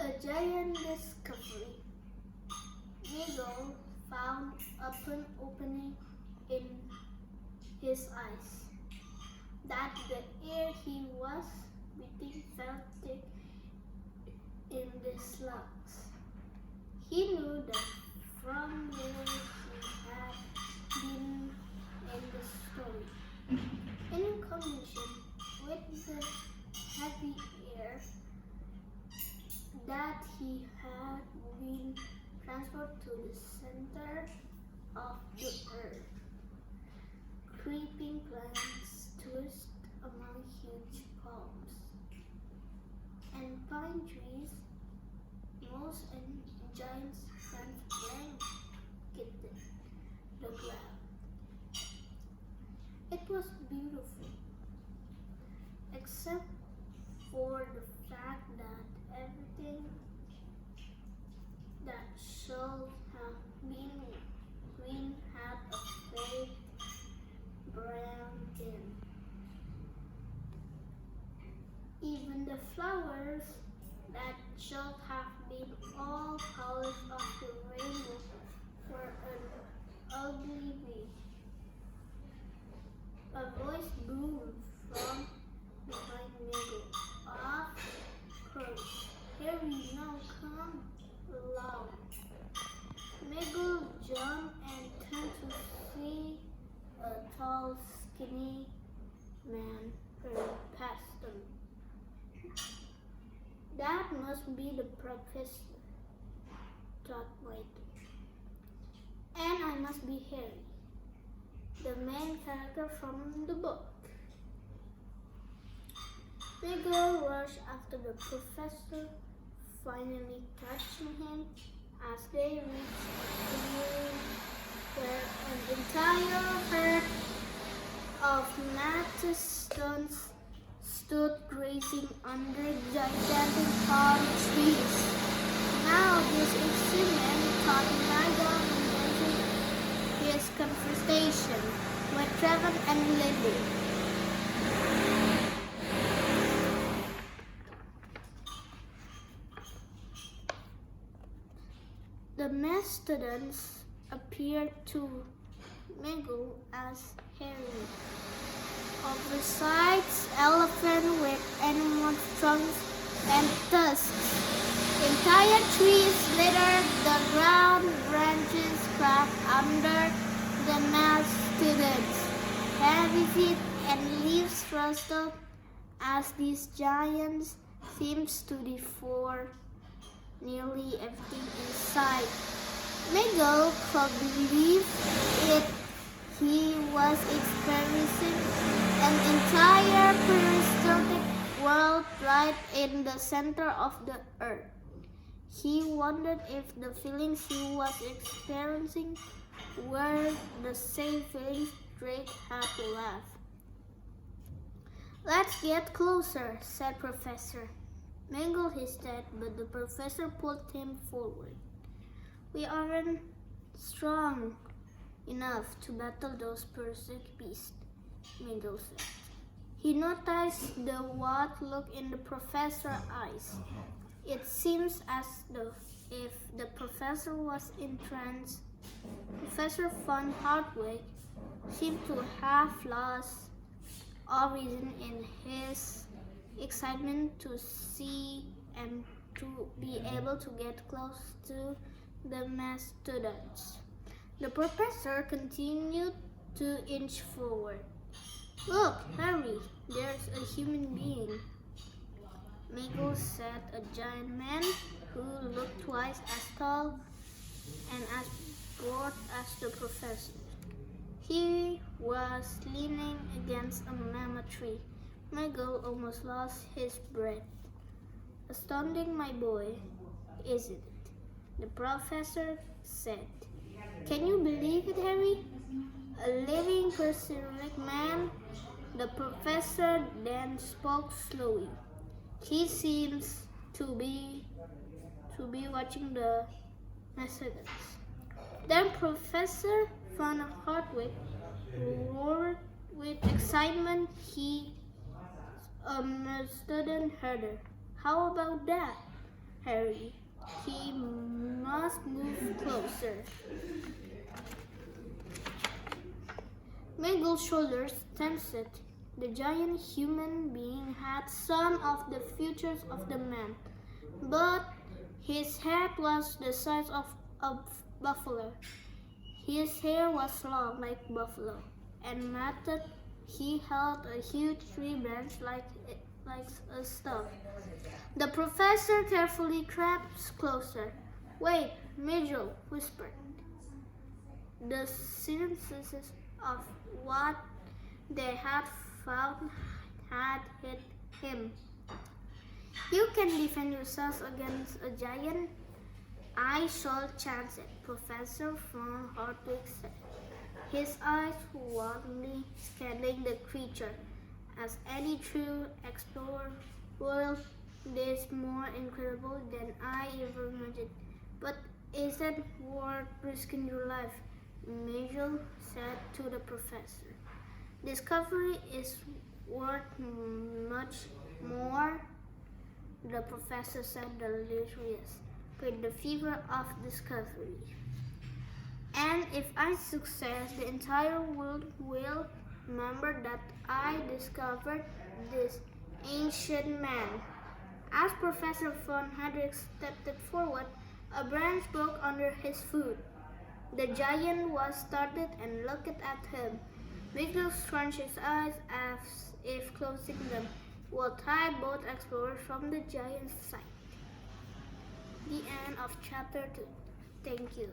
A giant discovery. Nigel found an opening in his eyes, that the air he was breathing felt thick in the slugs. He knew that from where he had been in the story. In combination with the heavy air that he had been transferred to the center of the earth, creeping plants twist among huge palms and pine trees, moss and giant plants blanketed the ground. It was beautiful, except for the fact that everything that should have been green had a faded brown tint. Even the flowers that should have been all colors of the rainbow were an ugly beige. A voice boomed from behind Miguel. Of course, here we now come loud. Miguel jumped and turned to see a tall, skinny man hurrying past them. That must be the professor, thought White. And I must be Harry, the main character from the book. Miguel rushed after the professor, finally catching him as they reached a clearing where an entire herd of mastodons stood grazing under gigantic palm trees. Now this experiment thought Nigel invented his confrontation with Trevor and Lily. The mastodons appeared to Miguel as hairy, oversized elephant with animal trunks and tusks. Entire trees littered the ground, branches cracked under the mastodons. Heavy feet and leaves rustled as these giants seemed to devour nearly everything in sight. Miguel could believe it. He was experiencing an entire prehistoric world right in the center of the earth. He wondered if the feelings he was experiencing were the same feelings Drake had left. Let's get closer, said Professor. Miguel hesitated, but the professor pulled him forward. We aren't strong enough to battle those Persic beasts, Miguel said. He noticed the wild look in the professor's eyes. It seems as though if the professor was entranced. Professor von Hardwick seemed to have lost all reason in his excitement to see and to be able to get close to the mastodons. The professor continued to inch forward. Look, Harry, there's a human being. Miguel said, a giant man who looked twice as tall and as broad as the professor. He was leaning against a mammoth tree. Miguel almost lost his breath. Astounding, my boy, isn't it? The professor said. Can you believe it, Harry? A living prehistoric man? The professor then spoke slowly. He seems to be watching the mastodons. Then Professor von Hardwick roared with excitement. He a mastodon herder. How about that? Harry. He must move closer. Miguel's shoulders tensed. The giant human being had some of the features of the man, but his head was the size of a buffalo. His hair was long like buffalo and matted. He held a huge tree branch like a staff. The professor carefully crept closer. "Wait," Miguel whispered. The synthesis of what they had found had hit him. "You can defend yourselves against a giant?" "I shall chance it," Professor von Hartwig said, his eyes wildly scanning the creature. "As any true explorer will, this more incredible than I ever imagined. But is it worth risking your life?" Miguel said to the professor. "Discovery is worth much more," the professor said, delirious with the fever of discovery. "And if I succeed, the entire world will remember that I discovered this ancient man." As Professor von Hendrik stepped forward, a branch broke under his foot. The giant was startled and looked at him. Miguel scrunched his eyes as if closing them, will hide both explorers from the giant's sight. The end of chapter 2. Thank you.